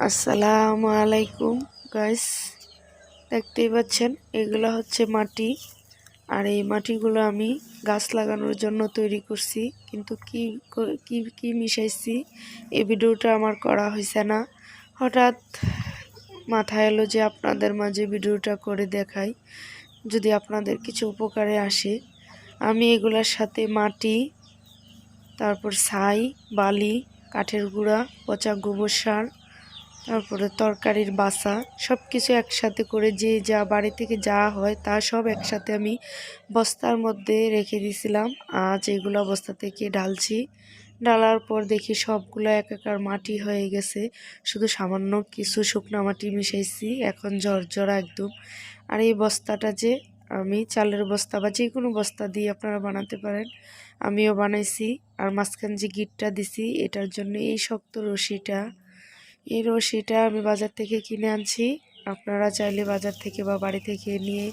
আসসালামু আলাইকুম গাইস, দেখতেই পাচ্ছেন এগুলো হচ্ছে মাটি। আর এই মাটিগুলো আমি গাছ লাগানোর জন্য তৈরি করছি, কিন্তু কি কি কি মিশাইছি এই ভিডিওটা আমার করা হয়েছে না। হঠাৎ মাথায় এলো যে আপনাদের মাঝে ভিডিওটা করে দেখাই, যদি আপনাদের কিছু উপকারে আসে। আমি এগুলোর সাথে মাটি, তারপর ছাই, বালি, কাঠের গুঁড়া, পচা গোবর সার, তারপরে তরকারির বাসা, সব কিছু একসাথে করে যে যা বাড়ি থেকে যা হয় তা সব একসাথে আমি বস্তার মধ্যে রেখে দিয়েছিলাম। আজ এগুলো বস্তা থেকে ঢালছি। ঢালার পর দেখি সবগুলো একাকার মাটি হয়ে গেছে, শুধু সামান্য কিছু শুকনো মাটি মিশাইছি, এখন ঝরঝরা একদম। আর এই বস্তাটা যে আমি চালের বস্তা বা যে কোনো বস্তা দিয়ে আপনারা বানাতে পারেন, আমিও বানাইছি। আর মাঝখান যে গিটটা দিছি এটার জন্য এই শক্ত রশিটা, এই রশিটা আমি বাজার থেকে কিনে আনছি। আপনারা চাইলে বাজার থেকে বা বাড়ি থেকে নিয়ে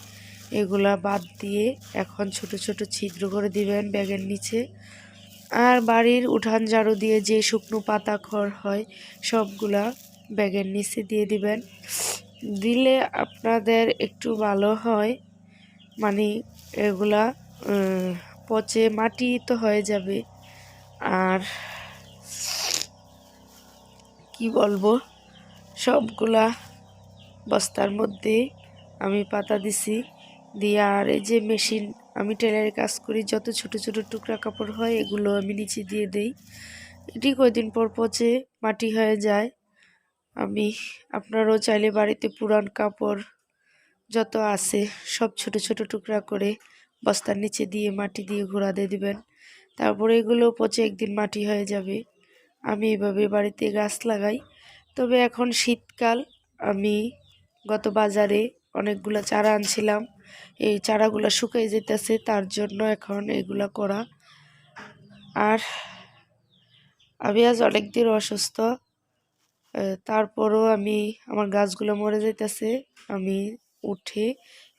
এগুলা বাদ দিয়ে এখন ছোট ছোট ছিদ্র করে দিবেন ব্যাগের নিচে। আর বাড়ির উঠান ঝাড়ু দিয়ে যে শুকনো পাতা খড় হয় সবগুলা ব্যাগের নিচে দিয়ে দিবেন। দিলে আপনাদের একটু ভালো হয়, মানে এগুলা পচে মাটি তো হয়ে যাবে। আর কি বলবো, সবগুলা বস্তার মধ্যে আমি পাতা দিছি দিয়ে, আর এই যে মেশিন, আমি টেলারের কাজ করি, যত ছোট ছোট টুকরা কাপড় হয় এগুলো আমি নিচে দিয়ে দেই। এটি কয়দিন পর পচে মাটি হয়ে যায়। আপনারাও চাইলে বাড়িতে পুরান কাপড় যত আছে সব ছোট ছোট টুকরা করে বস্তার নিচে দিয়ে মাটি দিয়ে ঘোরা দিয়ে দিবেন। তারপরে এগুলো পচে একদিন মাটি হয়ে যাবে। আমি এভাবে বাড়িতে গাছ লাগাই। তবে এখন শীতকাল, আমি গত বাজারে অনেকগুলা চারা আনছিলাম, এই চারাগুলো শুকাই যেতেছে, তার জন্য এখন এগুলা করা। আর আমি আজ অনেকদিন অসুস্থ, তারপরও আমার গাছগুলো মরে যাইতেছে। আমি উঠে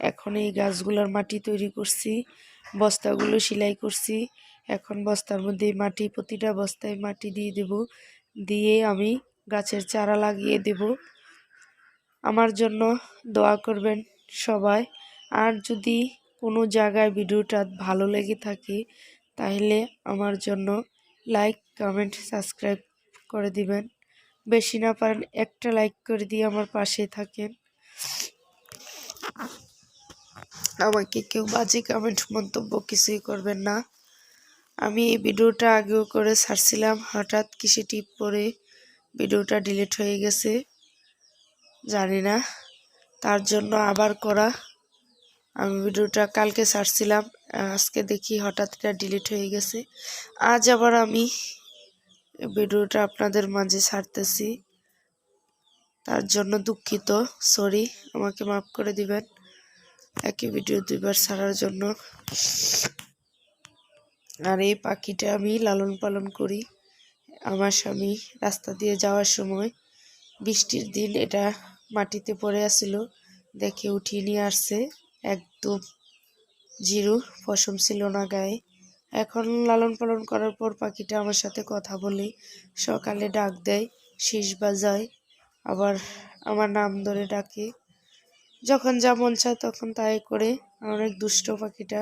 এখন এই গাছগুলোর মাটি তৈরি করছি, বস্তাগুলো সেলাই করছি। এখন বস্তার মধ্যে মাটি, প্রতিটা বস্তায় মাটি দিয়ে দেব, দিয়ে আমি গাছের চারা লাগিয়ে দেব। আমার জন্য দোয়া করবেন সবাই। আর যদি কোনো জায়গায় ভিডিওটা ভালো লেগে থাকে তাহলে আমার জন্য লাইক, কমেন্ট, সাবস্ক্রাইব করে দিবেন। বেশি না পারেন একটা লাইক করে দিয়ে আমার পাশে থাকেন। আমাকে কেউ বাজে কমেন্ট মন্তব্য কিছুই করবেন না। আমি এই ভিডিওটা আগেও করে ছাড়ছিলাম, হঠাৎ কিসে টিপ পরে ভিডিওটা ডিলিট হয়ে গেছে, জানি না, তার জন্য আবার করা। আমি ভিডিওটা কালকে ছাড়ছিলাম, আজকে দেখি হঠাৎ এটা ডিলিট হয়ে গেছে। আজ আবার আমি ভিডিওটা আপনাদের মাঝে ছাড়তেছি, তার জন্য দুঃখিত, সরি, আমাকে মাফ করে দিবেন একই ভিডিও দুইবার ছাড়ার জন্য। আর এই পাখিটা আমি লালন পালন করি। আমার স্বামী রাস্তা দিয়ে যাওয়ার সময় বৃষ্টির দিন এটা মাটিতে পড়ে আসছিল, দেখে উঠিয়ে নিয়ে আসছে, একদম জিরো, পশম ছিল না গায়ে। এখন লালন পালন করার পর পাখিটা আমার সাথে কথা বলে, সকালে ডাক দেয়, শীষ বাজায়, আবার আমার নাম ধরে ডাকে, যখন যা মন চায় তখন তাই করে। অনেক দুষ্ট পাখিটা।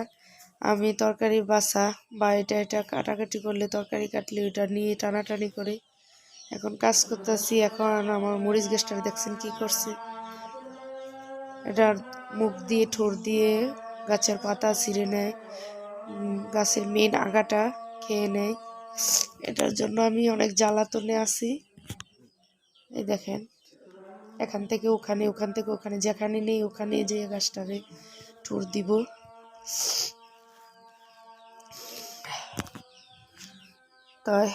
আমি তরকারির বাসা বা এটা কাটাকাটি করলে, তরকারি কাটলে ওটা নিয়ে টানাটানি করে। এখন কাজ করতেছি, এখন আমার মরিচ গাছটা দেখছেন কি করছে, এটার মুখ দিয়ে ঠোঁট দিয়ে গাছের পাতা ছিঁড়ে নেয়, গাছের মেন আগাটা খেয়ে নেয়। এটার জন্য আমি অনেক জ্বালাতনে আছি। এই দেখেন, এখান থেকে ওখানে, ওখান থেকে ওখানে, যেখানে নেই ওখানে যে গাছটারে ঠোঁট দিব। তাই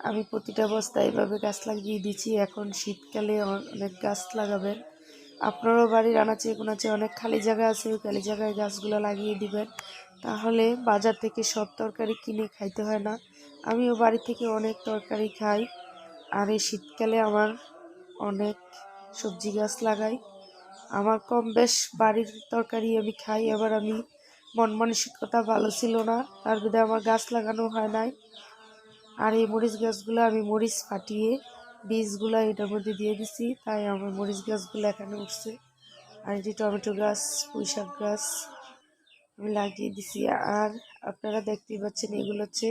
আমি প্রতিটা বস্তায় এভাবে গাছ লাগিয়ে দিচ্ছি। এখন শীতকালে অনেক গাছ লাগাবেন। আপনারও বাড়ির আনাচে কোনাচে অনেক খালি জায়গা আছে, ওই খালি জায়গায় গাছগুলো লাগিয়ে দিবেন, তাহলে বাজার থেকে সব তরকারি কিনে খাইতে হয় না। আমিও বাড়ি থেকে অনেক তরকারি খাই। আর এই শীতকালে আমার অনেক সবজি গাছ লাগাই। আমার কম বেশ বাড়ির তরকারি আমি খাই। আবার আমি মন মানসিকতা ভালো ছিল না, তার বিধে আমার গাছ লাগানো হয় নাই। আর এই মরিচ গাছগুলো আমি মরিচ ফাটিয়ে বীজগুলো এটার মধ্যে দিয়ে দিছি, তাই আমার মরিচ গাছগুলো এখানে উঠছে। আর এটি টমেটো গাছ, পুঁই শাক গাছ আমি লাগিয়ে দিছি। আর আপনারা দেখতেই পাচ্ছেন এগুলো হচ্ছে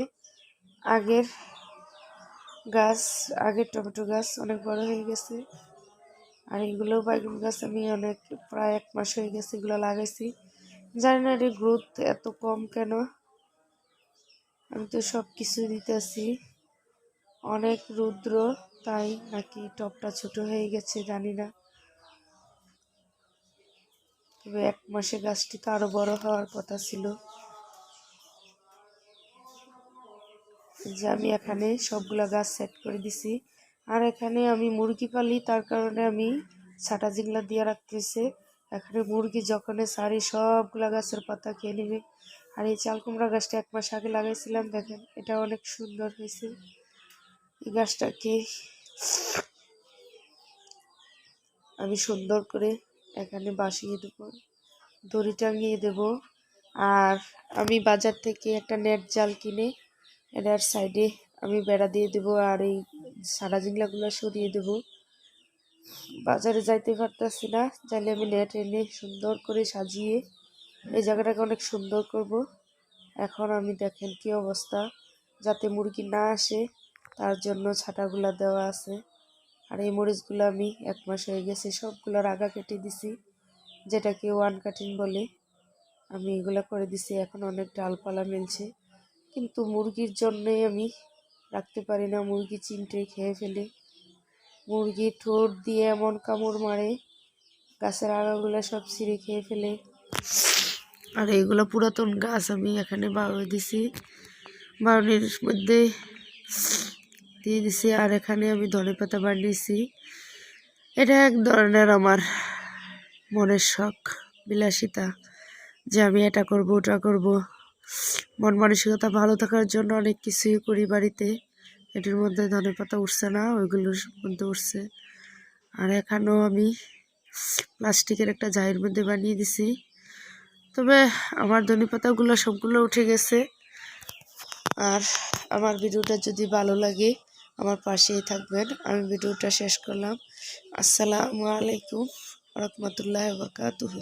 আগের গাছ, আগের টমেটো গাছ অনেক বড় হয়ে গেছে। আর এগুলো বাইগন গাছ আমি অনেক প্রায় 1 মাস হয়ে গেছে এগুলো লাগাইছি। জানি না এর গ্রোথ এত কম কেন, আমি তো সব কিছু দিতেছি। অনেক রৌদ্র, তাই নাকি টবটা ছোট হয়ে গেছে জানি না। তবে 1 মাসে গাছটি তো আরো বড় হওয়ার কথা ছিল। যে আমি এখানে সবগুলা গাছ সেট করে দিছি। আর এখানে আমি মুরগি পালি, তার কারণে আমি ছাটা জিংলা দিয়ে রাখতেছি। এখানে মুরগি যখন সারি সবগুলা গাছের পাতা খেয়ে নেবে। আর এই চাল কুমড়া গাছটা 1 মাস আগে লাগাইছিলাম, দেখেন এটা অনেক সুন্দর হয়েছে। এই গাছটাকে আমি সুন্দর করে এখানে বাসিয়ে দেব, দড়ি টাঙিয়ে দেব। আর আমি বাজার থেকে একটা নেট জাল কিনে এটার সাইডে আমি বেড়া দিয়ে দেব, আর এই সাদা জিংলাগুলো সরিয়ে দেব। বাজারে যাইতে পারতেছি না, চাইলে আমি নেট এনে সুন্দর করে সাজিয়ে এই জায়গাটাকে অনেক সুন্দর করব। এখন আমি দেখেন কি অবস্থা, যাতে মুরগি না আসে তার জন্য ছাটাগুলা দেওয়া আছে। আর এই মরিচগুলো আমি 1 মাস হয়ে গেছে সবগুলোর আগা কেটে দিছি, যেটাকে ওয়ান কাটিং বলে। আমি এগুলা করে দিছি, এখন অনেক ডালপালা মিলছে, কিন্তু মুরগির জন্যই আমি রাখতে পারি না, মুরগি চিমটে খেয়ে ফেলে। মুরগি ঠোঁট দিয়ে এমন কামড় মারে, গাছের আগাগুলো সব ছিঁড়ে খেয়ে ফেলে। আর এইগুলো পুরাতন গাছ আমি এখানে বাউয়ে দিছি, বাউনির মধ্যে দিয়ে দিছি। আর এখানে আমি ধনেপাতা বানিয়েছি, এটা এক ধরনের আমার মনের শখ, বিলাসিতা, যে আমি এটা করব ওটা করব। মন মানসিকতা ভালো থাকার জন্য অনেক কিছুই করি বাড়িতে। এটির মধ্যে ধনেপাতা উঠছে না, ওইগুলোর মধ্যে উঠছে। আর এখানেও আমি প্লাস্টিকের একটা জারের মধ্যে বানিয়ে দিছি। তবে আমার ধনেপাতাগুলো সবগুলো উঠে গেছে। আর আমার ভিডিওটা যদি ভালো লাগে আমার পাশেই থাকবেন। আমি ভিডিওটা শেষ করলাম। আসসালামু আলাইকুম ওয়া রাহমাতুল্লাহি ওয়া বারাকাতুহু।